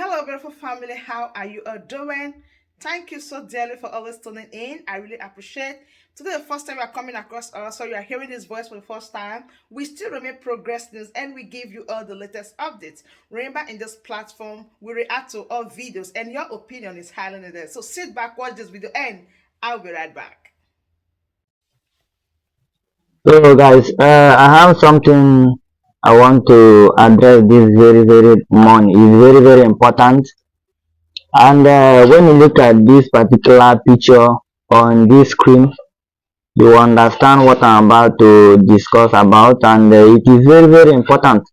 Hello, beautiful family. How are you all doing? Thank you so dearly for always tuning in. I really appreciate. Today, the first time you are coming across us, so you are hearing this voice for the first time. We still remain Progress News, and we give you all the latest updates. Remember, in this platform, we react to all videos, and your opinion is highly needed. So sit back, watch this video, and I'll be right back. So guys, I have something I want to address this very morning. It's very important. And when you look at this particular picture on this screen, you understand what I'm about to discuss about, and it is very important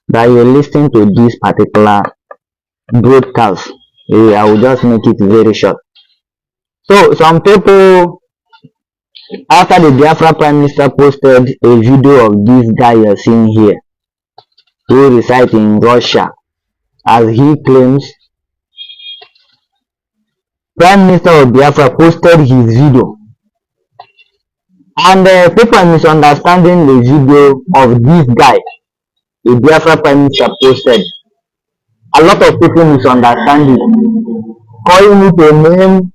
that you listen to this particular broadcast. I will just make it very short. So some people, after the Biafra Prime Minister posted a video of this guy you're seeing here, who resides in Russia, as he claims, Prime Minister of Biafra posted his video, and people are misunderstanding the video of this guy the Biafra Prime Minister posted. A lot of people misunderstand it, calling it a name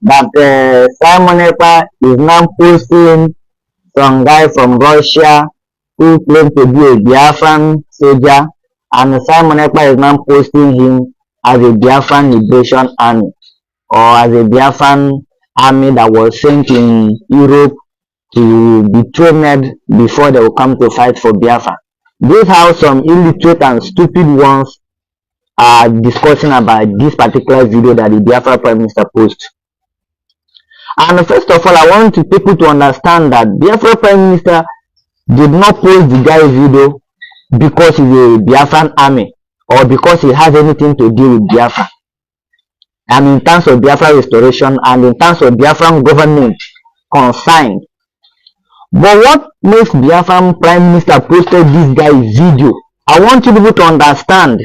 that Simon Epa is now posting some guy from Russia who claims to be a Biafran soldier, and Simon Epa is now posting him as a Biafran Liberation Army, or as a Biafran army that was sent in Europe to be trained before they will come to fight for Biafra. This is how some illiterate and stupid ones are discussing about this particular video that the Biafra Prime Minister posted. And first of all, I want people to understand that Biafra Prime Minister did not post the guy's video because he's a Biafran army or because he has anything to do with Biafra. And in terms of Biafra restoration and in terms of Biafran government consigned. But what makes Biafran Prime Minister posted this guy's video? I want you people to understand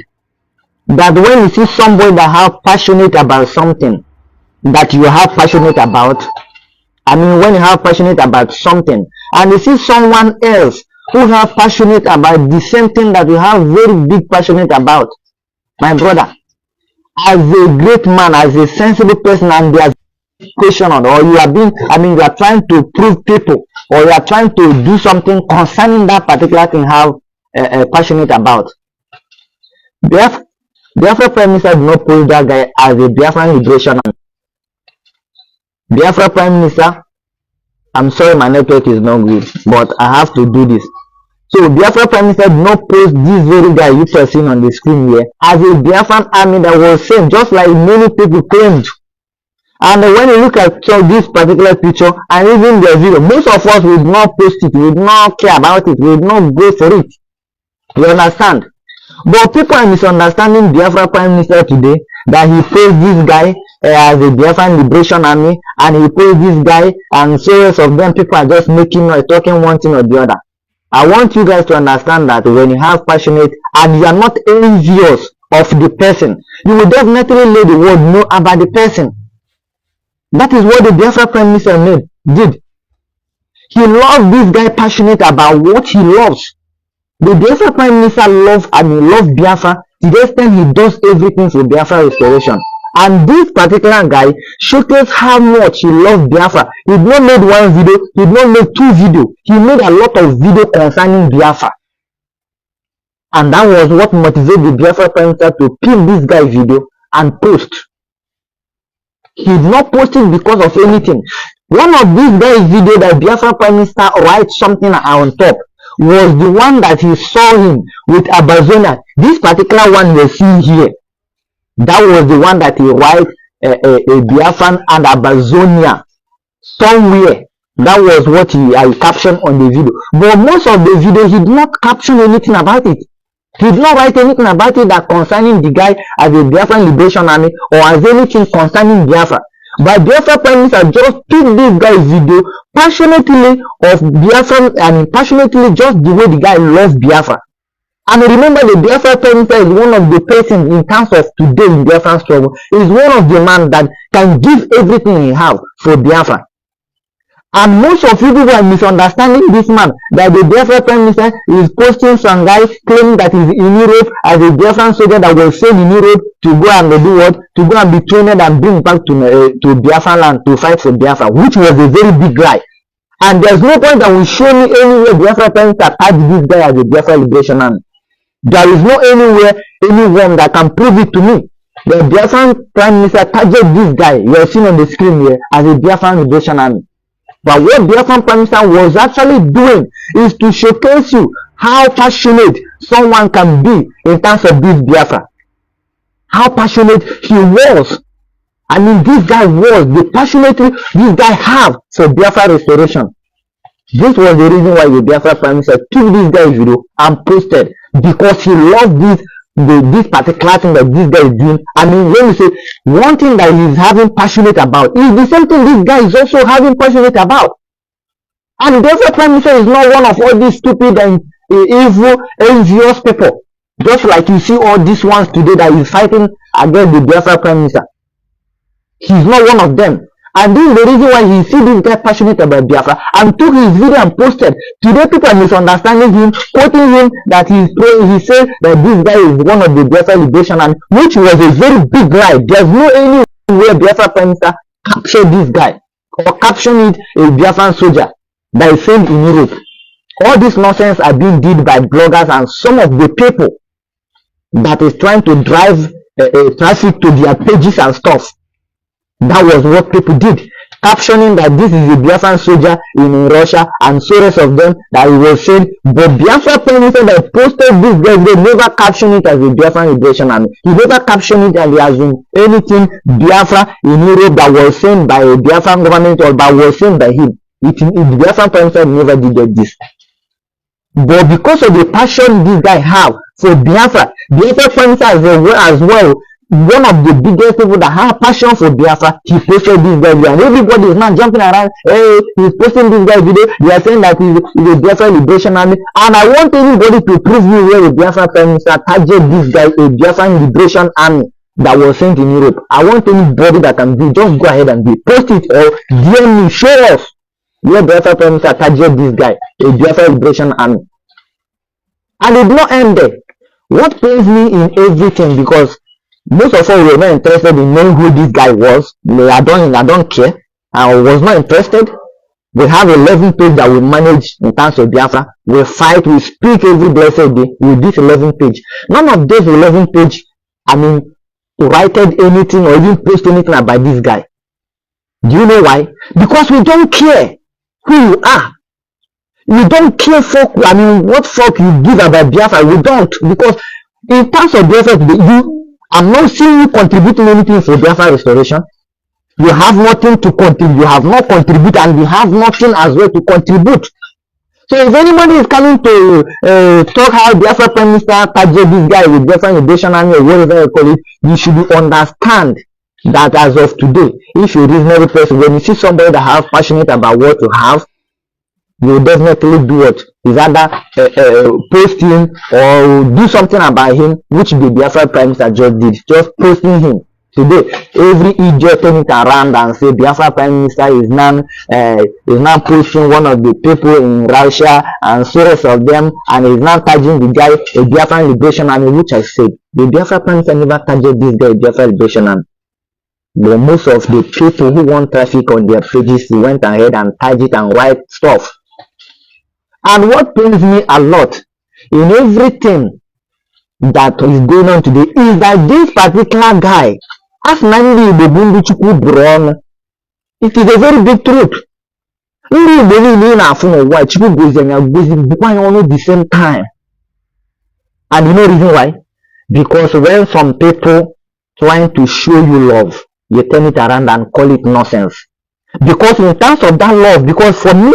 that when you see somebody that have passionate about something that you have passionate about, when you have passionate about something and you see someone else who have passionate about the same thing that you have very big passionate about, my brother, as a great man, as a sensible person, and they are questioned, or you are being, you are trying to prove people, or you are trying to do something concerning that particular thing have passionate about. Biafra Prime Minister did not post that guy as a Biafran Liberation Army. Biafra Prime Minister, I'm sorry my network is not good, but I have to do this. So Biafra Prime Minister did not post this very guy you are seeing on the screen here as a Biafran army that was sent, just like many people claimed. And when you look at this particular picture and even the video, most of us would not post it, we would not care about it, we would not go for it. You understand? But people are misunderstanding Biafra Prime Minister today, that he posed this guy as a Biafran Liberation Army, and he posed this guy, and series of them, people are just making noise, talking one thing or the other. I want you guys to understand that when you have passionate and you are not envious of the person, you will definitely let the world know about the person. That is what the Biafra Prime Minister did. He loved this guy passionate about what he loves. The Biafra Prime Minister loves Biafra to the extent he does everything for Biafra restoration. And this particular guy showcased how much he loves Biafra. He did not make one video, he did not make two videos. He made a lot of videos concerning Biafra. And that was what motivated the Biafra Prime Minister to pick this guy video and post. He did not post it because of anything. One of these guys' video that Biafra Prime Minister writes something on top was the one that he saw him with Abazonia. This particular one you see here, that was the one that he write a Biafran and Abazonia somewhere. That was what he captioned on the video. But most of the video, he did not caption anything about it. He did not write anything about it that concerning the guy as a Biafran Liberation Army or as anything concerning Biafra. But Biafra Prime Minister just picked this guy's video passionately of Biafra, passionately just the way the guy loves Biafra. And remember, the Biafra Prime Minister is one of the persons in terms of today in Biafran struggle, is one of the men that can give everything he have for Biafra. And most of you people are misunderstanding this man, that the Biafra Prime Minister is posting some guy claiming that he's in Europe as a Biafran soldier that was sent in Europe to go and do what? To go and be trained and bring back to Biafra land to fight for Biafra, which was a very big lie. And there's no point that will show me anywhere Biafra Prime Minister tagged this guy as a Biafra Liberation Army. There is no anywhere, anyone that can prove it to me. The Biafran Prime Minister tagged this guy you are seeing on the screen here as a Biafran Liberation Army. But what Biafran Prime Minister was actually doing is to showcase you how passionate someone can be in terms of this Biafra. How passionate he was. I mean, this guy was the passionate this guy have for Biafra restoration. This was the reason why the Biafra Prime Minister took this guy's video and posted, because he loved this particular thing that this guy is doing. I mean, when you say one thing that he's having passionate about is the same thing this guy is also having passionate about. And the Biafra Prime Minister is not one of all these stupid and evil, envious people. Just like you see all these ones today that is fighting against the Biafra Prime Minister. He's not one of them. And this is the reason why he see this guy passionate about Biafra and took his video and posted. Today people are misunderstanding him, quoting him that he said that this guy is one of the Biafra Liberation Army, which was a very big lie. There's no any way Biafra Prime Minister captured this guy or captioned it a Biafran soldier that is sent in Europe. All this nonsense are being did by bloggers and some of the people that is trying to drive traffic to their pages and stuff. That was what people did, captioning that this is a Biafran soldier in Russia and so rest of them that he was saying. But Biafra Prime Minister that posted this guy, they never captioned it as a Biafran Liberation Army. He never captioned it as in anything Biafra in Europe that was sent by a Biafran government or that was sent by him. The Biafra Prime Minister never did this. But because of the passion this guy have for Biafra, Biafra Prime Minister as well, one of the biggest people that have passion for Biafra, he posted this guy video, and everybody is now jumping around. Hey, he's posting this guy video. They are saying that he's a Biafra Liberation Army, and I want anybody to prove me where the Biafra Prime Minister targeted this guy a Biafra Liberation Army that was sent in Europe. I want anybody that can do, just go ahead and do it. Post it or DM me, show us where Biafra Prime Minister targeted this guy a Biafra Liberation Army. And it did not end there. What pains me in everything, because most of us were not interested in knowing who this guy was. I don't care. I was not interested. We have 11 pages that we manage in terms of Biafra. We fight, we speak every blessed day with this 11 page. None of those 11 page, I mean, writed anything or even post anything about this guy. Do you know why? Because we don't care who you are. You don't care for, I mean, what fuck you give about Biafra. We don't. Because in terms of Biafra today, I'm not seeing you contributing anything for Biafra restoration. You have nothing to contribute. You have not contributed, and you have nothing as well to contribute. So if anybody is coming to talk how Biafra Prime Minister targeted this guy with Biafra Liberation Army or whatever you call it, you should understand that as of today, if you're a reasonable person, when you see somebody that have passionate about what you have, you definitely do what is either post him or do something about him, which the Biafra Prime Minister just did, just posting him. Today, every idiot turn it around and say Biafra Prime Minister is now pushing one of the people in Russia and so rest of them, and is now tagging the guy a Biafra Liberation Army, which I said the Biafra Prime Minister never tagged this guy a Biafra Liberation Army. But most of the people who want traffic on their pages went ahead and tagged it and write stuff. And what pains me a lot in everything that is going on today is that this particular guy, as Nandi Ibobundu Chukwu Bron, it is a very big truth. Ndị Igbo niile na-afụ n'ụwa Chukwu goziri ya gozi bụkwa ya ọnụ the same time. And you know reason why? Because when some people trying to show you love, you turn it around and call it nonsense. Because in terms of that love, because for me,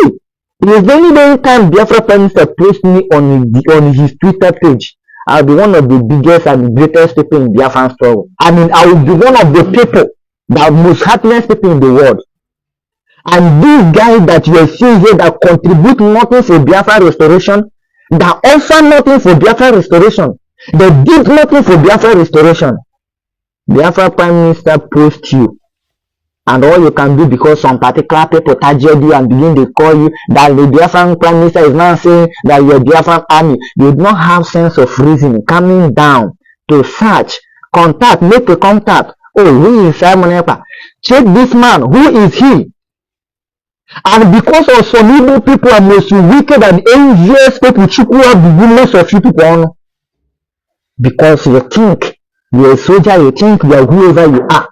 it is very time Biafra Prime Minister posts me on his Twitter page, I'll be one of the biggest and the greatest people in Biafran struggle. I mean, I will be one of the people that most happiest people in the world. And these guys that you are seeing here that contribute nothing for Biafra restoration, that offer nothing for Biafra restoration, they did nothing for Biafra restoration. Biafra Prime Minister posts you And all you can do because some particular people target you and begin to call you that the Biafran Prime Minister is now saying that you're Biafran army. You do not have sense of reason coming down to search, contact, make a contact. Oh, who is Simon Ekpa? Check this man. Who is he? And because of some evil people are most wicked and envious people, Chukwu have the goodness of you people on. Because you think you're a soldier, you think you're whoever you are.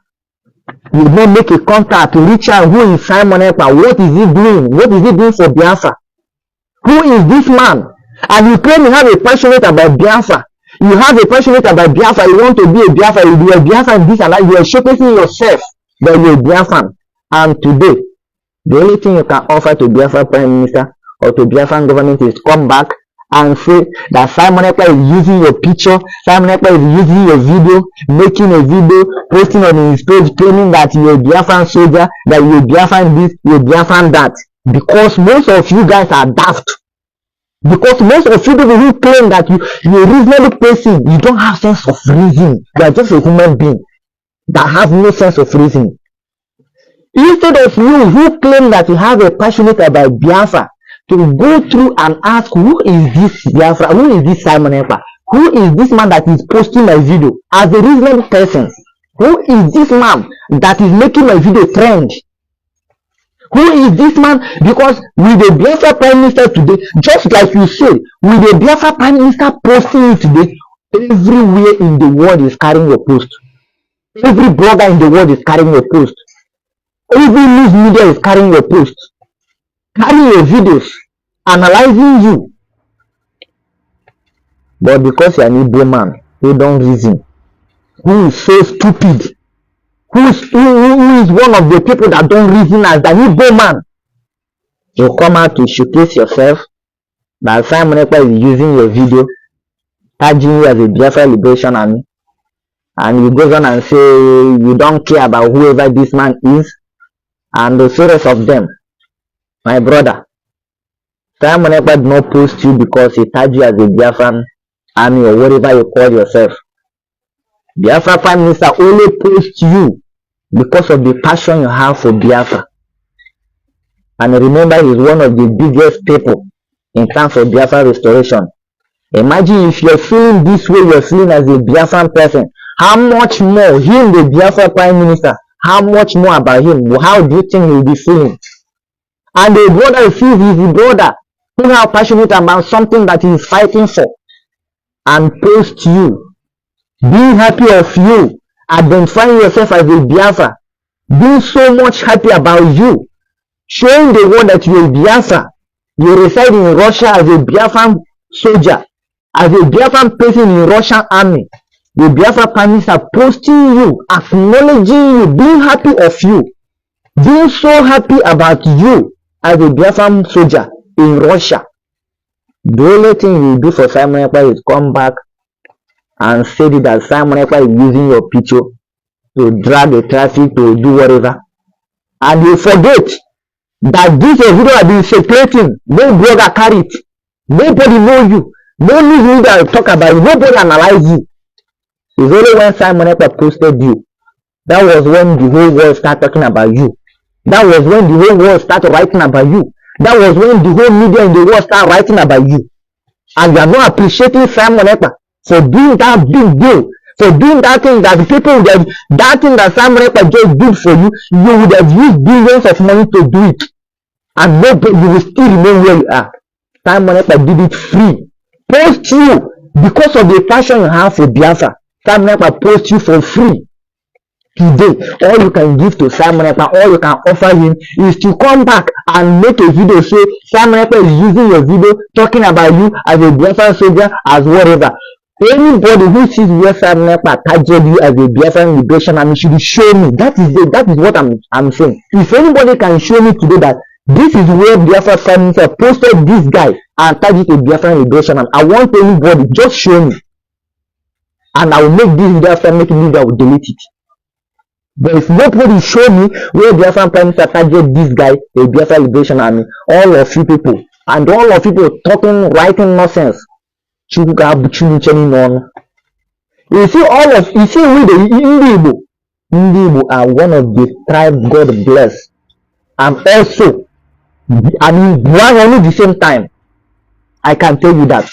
You don't make a contact to reach out. Who is Simon Ekpa? What is he doing? What is he doing for Biafra? Who is this man? And you claim you have a passionate about Biafra. You have a passionate about Biafra. You want to be a Biafra. You be a Biafra this and that. You are showcasing yourself that you're a Biafran. And today, the only thing you can offer to Biafra Prime Minister or to Biafran government is to come back and say that Simon Ekpa is using your picture, Simon Ekpa is using your video, making a video, posting on his page, claiming that you're a Biafran soldier, that you're a Biafran this, you're a Biafran that. Because most of you guys are daft. Because most of you people who claim that you're a reasonable person, you don't have sense of reason. You are just a human being that have no sense of reason. Instead of you who claim that you have a passionate about Biafra, to go through and ask, who is this Biafra? Who is this Simon Ekpa? Who is this man that is posting my video as a reasonable person? Who is this man that is making my video trend? Who is this man? Because with the Biafra Prime Minister today, just like you said, with the Biafra Prime Minister posting it today, everywhere in the world is carrying your post. Every blogger in the world is carrying your post. Every news media is carrying your post. Carrying your videos, analyzing you. But because you're an Igbo man who don't reason, who is so stupid, who is one of the people that don't reason as an Igbo man, you come out to showcase yourself that Simon Ekpa is using your video, tagging you as a Biafra Liberation Army, and you goes on and say you don't care about whoever this man is, and the series of them. My brother, Simon Ekpa did not post you because he tagged you as a Biafran army or whatever you call yourself. Biafra Prime Minister only posts you because of the passion you have for Biafra. And remember, he's one of the biggest people in terms of Biafra restoration. Imagine if you're feeling this way, you're feeling as a Biafran person, how much more him, the Biafra Prime Minister, how much more about him, how do you think he'll be feeling? And the brother feels he's the brother who are passionate about something that he is fighting for, and post you, being happy of you, identifying yourself as a Biafra, being so much happy about you, showing the world that you're a Biafra, you reside in Russia as a Biafran soldier, as a Biafran person in Russian army, the Biafra Prime Minister posting you, acknowledging you, being happy of you, being so happy about you as a Biafran soldier in Russia. The only thing you do for Simon Ekpa is come back and say that Simon Ekpa is using your picture to drag the traffic, to do whatever. And you forget that this video has been circulating. No blogger carry it. Nobody know you. No news media talk about you. Nobody analyze you. It's only when Simon Ekpa posted you. That was when the whole world started talking about you. That was when the whole world started writing about you. That was when the whole media in the world started writing about you. And you are not appreciating Simon Ekpa for doing that big deal, for doing that thing that people that thing that Simon Ekpa just did for you, you would have used billions of money to do it. And nobody, you will still remain where you are. Simon Ekpa did it free. Post you because of the passion you have for Biafra. Simon Ekpa post you for free. Today, all you can give to Simon Ekpa, all you can offer him is to come back and make a video say Simon Ekpa is using your video talking about you as a Biafran soldier, as whatever. Anybody who sees where Simon Ekpa targeted you as a Biafran Liberation Army should show me. That is what I'm saying. If anybody can show me today that this is where Biafra Prime Minister posted this guy and tagged it to Biafran Liberation Army, I want anybody, just show me. And I will make this video after making this, I will delete it. But if nobody show me where Biafran Prime Minister targeted this guy, the Biafra Liberation Army, all of you people, and all of people talking, writing nonsense. You see all of, you see with the Igbo, Ndi Igbo are one of the tribe God bless. And also, I mean, only the same time. I can tell you that.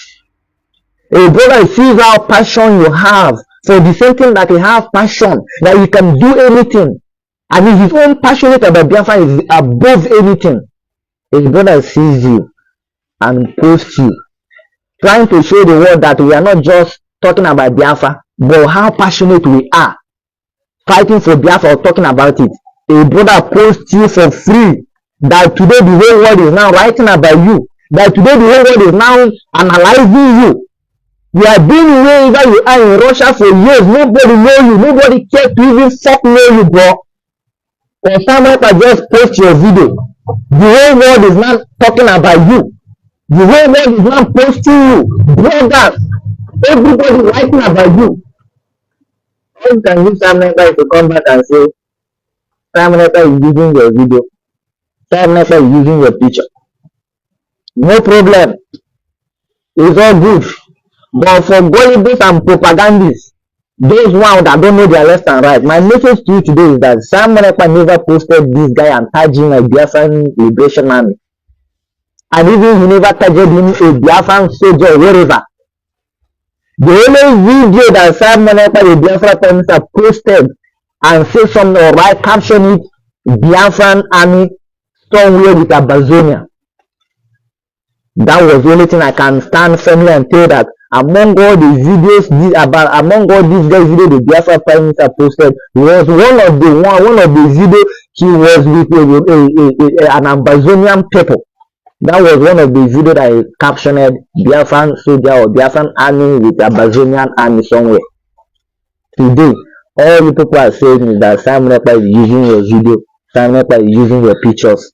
A brother sees how passion you have for the same thing that he have passion, that you can do anything. And if his own passionate about Biafra is above anything, his brother sees you and posts you, trying to show the world that we are not just talking about Biafra, but how passionate we are fighting for Biafra or talking about it. A brother posts you for free that today the whole world is now writing about you, that today the whole world is now analyzing you. You have been wherever you are in Russia for years, nobody know you, nobody cares to even fuck know you, bro. Or someone can just post your video. The whole world is not talking about you. The whole world is not posting you. Brothers, everybody writing about you. How can you someone to come back and say, someone is using your video, someone is using your picture? No problem. It's all good. But for gullibles and propagandists, those ones that don't know their left and right, my message to you today is that Sam Monepa never posted this guy and tagged him a Biafran Liberation Army. And even he never tagged him a Biafran soldier or wherever. The only video that Sam Monepa, the Biafra Prime Minister, posted and say something or write, caption it, Biafran Army somewhere with Abazonia. That was the only thing I can stand firmly and tell that among all the videos among all these guys videos the Biafra Prime Minister posted was one of the videos he was with an Amazonian people. That was one of the videos that he captioned Biafran soldier or Biafran army with Amazonian army somewhere. Today, all the people are saying is that Sam Nepa is using your video, Sam Nepa is using your pictures,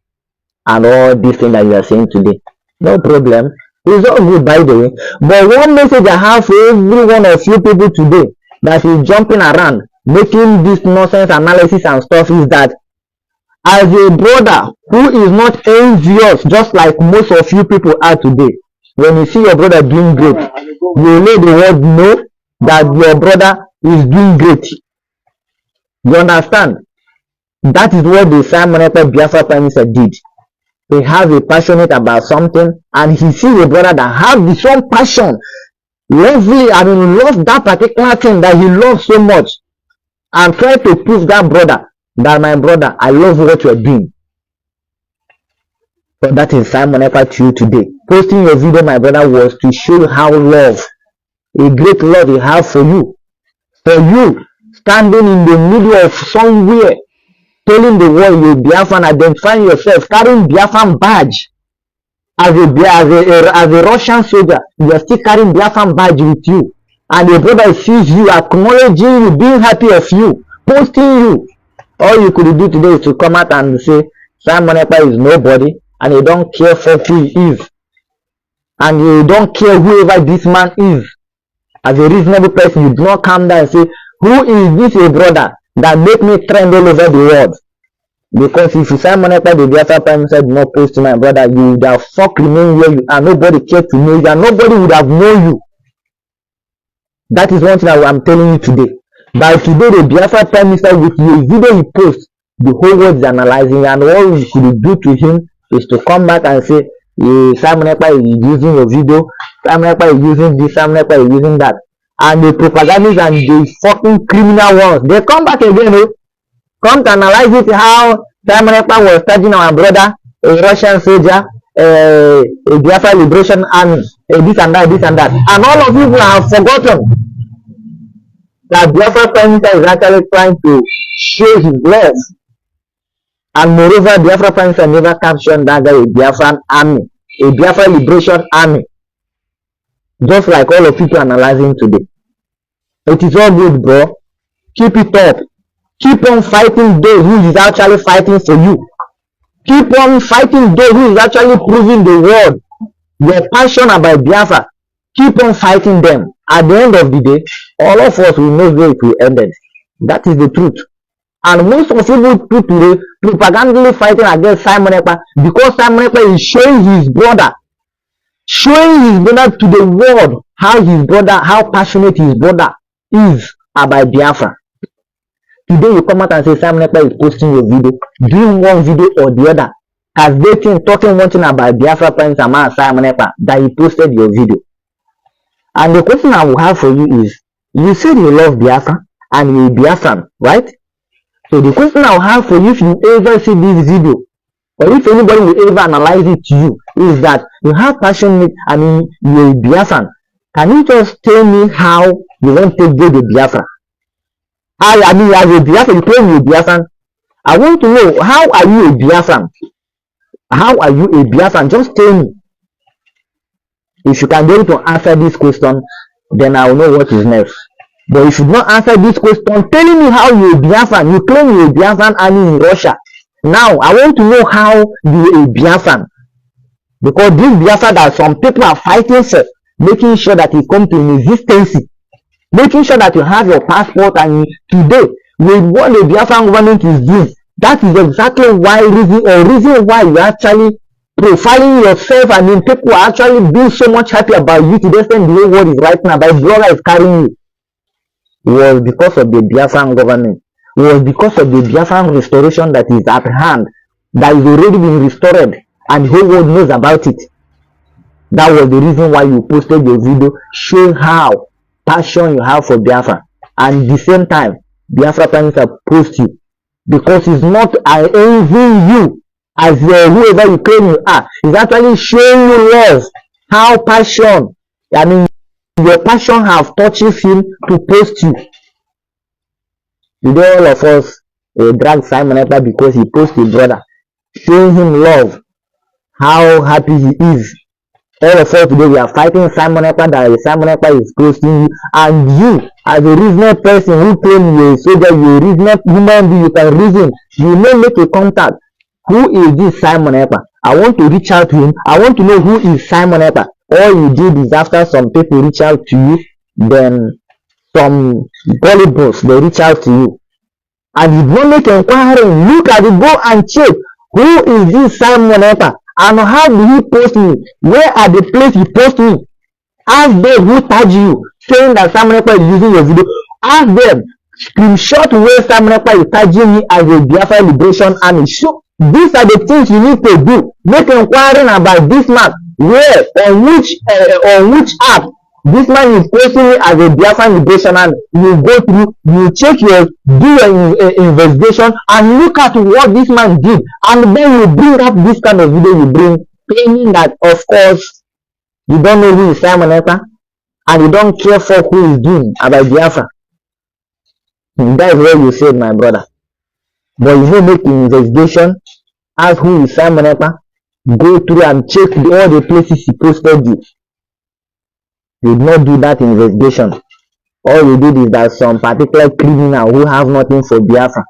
and all these things that you are saying today. No problem. It's all good, by the way. But one message I have for every one of you people today that is jumping around, making this nonsense analysis and stuff is that as a brother who is not envious, just like most of you people are today, when you see your brother doing great, you let the world know that your brother is doing great. You understand? That is what the Sam Monepa Biafra Prime Minister did. He has a passionate about something and he sees a brother that has the same passion, loves that particular thing that he loves so much, and try to prove that brother that my brother, I love what you are doing. But that is Simon Epa to you today. Posting your video, my brother, was to show how love, a great love he has for you. For you, standing in the middle of somewhere, telling the world you're Biafran, identifying yourself, carrying Biafran badge. As a Russian soldier, you are still carrying Biafran badge with you. And your brother sees you, acknowledging you, being happy of you, posting you. All you could do today is to come out and say, Simon Epa is nobody, and you don't care for who he is. And you don't care whoever this man is. As a reasonable person, you do not come down and say, who is this a brother that make me trend all over the world? Because if you Simon Epa, the Biafra Prime Minister, did not post to my brother, you would have remain where you are. Nobody cared to know you, and nobody would have known you. That is one thing that I'm telling you today. By today, the Biafra Prime Minister, with your video he posts, the whole world is analyzing, and all you could do to him is to come back and say, Simon Epa is using your video, Simon Epa is using this, Simon Epa is using that. And the propagandists and the fucking criminal ones, they come back again, come to analyze it, how Simon Epa was charging our brother, a Russian soldier, a Biafra Liberation Army, this and that, this and that. And all of you have forgotten that Biafra Prime Minister is actually trying to show his love. And moreover, Biafra Prime Minister never captioned that guy a Biafran army, a Biafra Liberation Army. Just like all of people analyzing today. It is all good, bro. Keep it up. Keep on fighting those who is actually fighting for you. Keep on fighting those who is actually proving the world your passion about Biafra. Keep on fighting them. At the end of the day, all of us will know where it will end. That is the truth. And most of you today propagandally fighting against Simon Epa because Simon Epa is showing his brother to the world how passionate his brother is about Biafra. Today you come out and say Simon Ekpa is posting your video, doing one video or the other, calculating, talking one thing about Biafra Prince and Simon Ekpa that he posted your video. And the question I will have for you is, you said you love Biafra and you're Biafran, right? So the question I will have for you, if you ever see this video, or if anybody will ever analyze it to you, is that you have passion, you're a Biafran. Can you just tell me how you want to go to Biafra? As a Biafran, you claim you're a Biafran. I want to know, how are you a Biafran? How are you a Biafran? Just tell me. If you can be able to answer this question, then I will know what is next. But if you not answer this question, telling me how you're a Biafran, you claim you're a Biafran army in Russia. Now, I want to know how you're a Biafran. Because this Biafra that some people are fighting for, making sure that it come to an existence, making sure that you have your passport, and today, with what the Biafran government is doing, that is exactly why reason why you actually profiling yourself. People are actually being so much happy about you to the extent the whole world is right now, but blogger is carrying you. It was because of the Biafran government. It was because of the Biafran restoration that is at hand, that is already been restored, and the whole world knows about it. That was the reason why you posted your video showing how passion you have for Biafra. And at the same time, Biafra parents have post you. Because it's not envying you as whoever you claim you are. It's actually showing you love. How passion, your passion have touches him to post you. Today all of us drag Simon Ekpa because he posted his brother, showing him love, how happy he is. All of us today we are fighting Simon Ekpa, that Simon Ekpa is posting you, and you as a reasonable person who claim you're a soldier, you're a reasonable human being, you can reason, you may make a contact. Who is this Simon Ekpa? I want to reach out to him. I want to know who is Simon Ekpa. All you did is after some people reach out to you, then some volleyball they reach out to you, and you don't make inquiry. Look at it, go and check who is this Simon Ekpa, and how did he post me? Where are the place he post me? Ask them who tag you saying that Simon Ekpa is using your video. Ask them, screenshot where Simon Ekpa is tagging me as a Biafra Liberation Army. So these are the things you need to do. Make inquiring about this man. Where, on which app this man is posting me as a Biafra Liberation Army. You go through, you check do your investigation, and look at what this man did, and then you bring up this kind of video. You bring, claiming that of course you don't know who is Simon Ekpa, and you don't care for who is doing about Biafra. That is what you said, my brother. But you don't make investigation, ask who is Simon Ekpa, go through and check all the places he posted you. You did not do that investigation. All you did is that some particular criminal who have nothing for Biafra,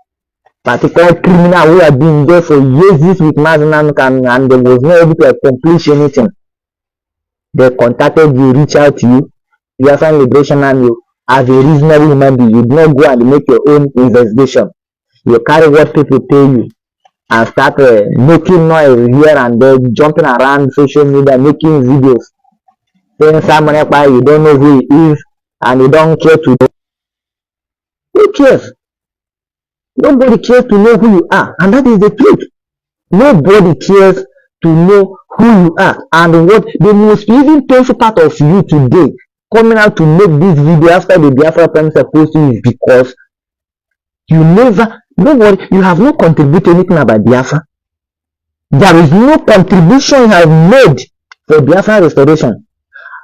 particular criminal who have been there for years with Mazinan, and they was not able to accomplish anything. They contacted you, reach out to you, Biafra Liberation, and you, as a reasonable human being, you did not go and make your own investigation. You carry what people pay you and start making noise here and there, jumping around social media, making videos, saying Simon Ekpa, you don't know who he is, and you don't care to know. Who cares? Nobody cares to know who you are, and that is the truth. Nobody cares to know who you are, and what the most even painful part of you today coming out to make this video after the Biafra Prime supposed to is because you you have not contributed anything about Biafra. There is no contribution you have made for Biafra restoration.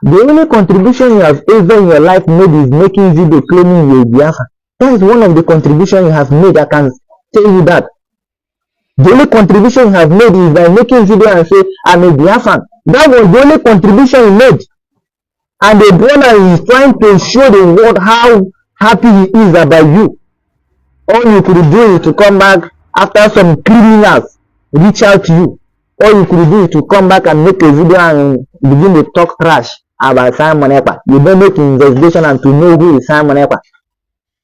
The only contribution you have ever in your life made is making video claiming you're Biafra. That is one of the contributions you have made. I can tell you that. The only contribution you have made is by making video and say, I'm a Biafran. That was the only contribution you made. And the brother is trying to show the world how happy he is about you. All you could do is to come back after some criminals reach out to you. All you could do is to come back and make a video and begin to talk trash about Simon Ekpa. You don't make investigation and to know who is Simon Ekpa.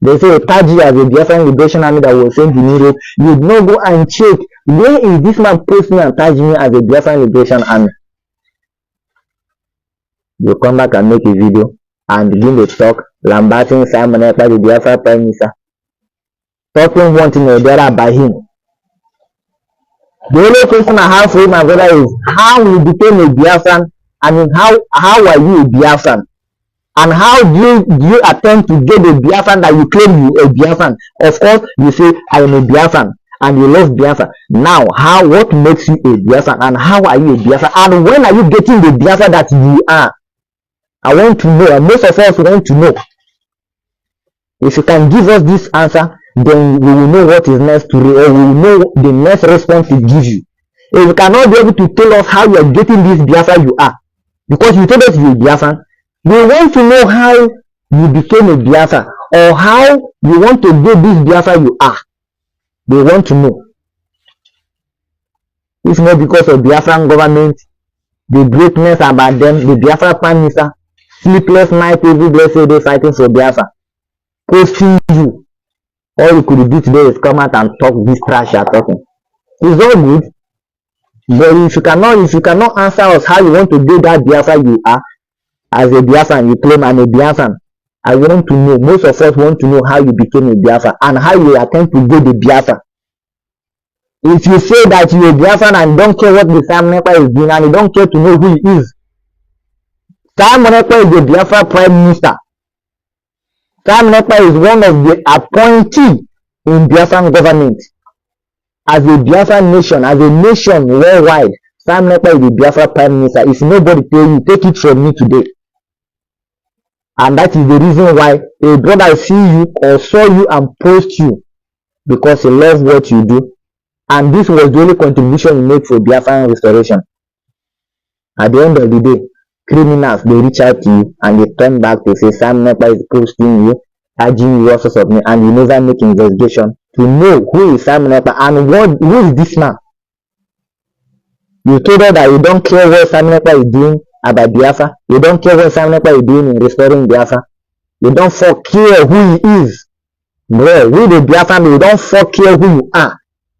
They say Taji as a Biafran Liberation Army that was sent to Europe. You don't go and check where is this man posting and tagging me as a Biafran Liberation Army. You come back and make a video and begin to talk lambasting Simon Ekpa, the Biafra Prime Minister. talking one thing or the other by him. The only question I have for you, my brother, is how you became a Biafran. I mean, how are you a Biafran? And how do you attempt to get a Biafran that you claim you a Biafran? Of course, you say I am a Biafran and you love Biafra. Now, what makes you a Biafran and how are you a Biafran? And when are you getting the Biafra that you are? I want to know, and most of us want to know. If you can give us this answer, then we will know what is next to or we will know the next response to give you. If you cannot be able to tell us how you are getting this Biafra you are, because you told us you are Biafran, we want to know how you became a Biafra or how you want to get this Biafra you are. They want to know. It's not because of Biafran government, the greatness about them, the Biafra Prime Minister, sleepless night every blessed day fighting for Biafra, posting you. All you could do today is come out and talk this trash you are talking. It's all good, but if you cannot answer us how you want to do that Biafra you are, as a Biafran, you claim I'm a Biafran. I want to know, most of us want to know how you became a Biafra and how you attempt to go the Biafra. If you say that you're a Biafran and don't care what the Sam Nepa is doing and you don't care to know who he is, Sam Nepa is the Biafra Prime Minister. Sam Nepa is one of the appointees in Biafran government. As a Biafran nation, as a nation worldwide, Sam Nepa is the Biafra Prime Minister. If nobody tell you, take it from me today. And that is the reason why a brother see you or saw you and post you, because he loves what you do. And this was the only contribution you made for Biafran restoration. At the end of the day, criminals, they reach out to you and they turn back to say Sam Nepa is posting you, urging you all sorts of me, and you never make investigation to know who is Sam Nepa and who is this man. You told her that you don't care what Sam Nepa is doing about Biafra. You don't care what Sam Nepa is doing in restoring Biafra. You don't fuck care who he is. Bro, we the Biafra, we don't fuck care who you are.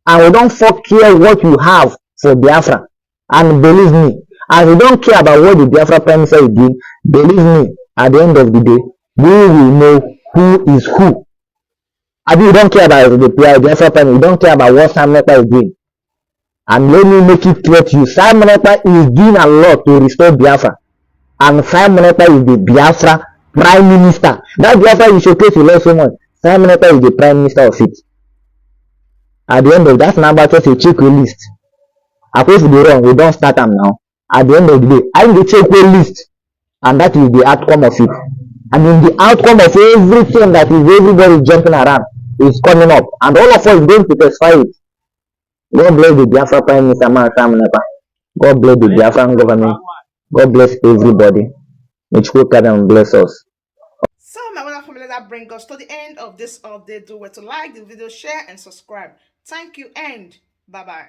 And we don't fuck care what you have for Biafra. And believe me, as we don't care about what the Biafra Prime Minister is doing, believe me, at the end of the day, we will know who is who. And you don't care about the Biafra Prime Minister, you don't care about what Sam Nepa is doing. And let me make it clear to you, Sam Nepa is doing a lot to restore Biafra. And Sam Nepa is the Biafra Prime Minister. That Biafra you showcase you love so much. Sam Nepa is the Prime Minister of it. At the end of that number, just a check list. If we wrong, we don't start them now. At the end of the day, I will check a list. And that is the outcome of it. I mean, the outcome of everything that is everybody jumping around is coming up. And all of us are going to testify it. God bless the Biafra Prime Minister, Sam Nepa. God bless the Biafran government. God bless everybody. May God bless us. So, my wonderful family, that brings us to the end of this update. Do well to like the video, share, and subscribe. Thank you, and bye bye.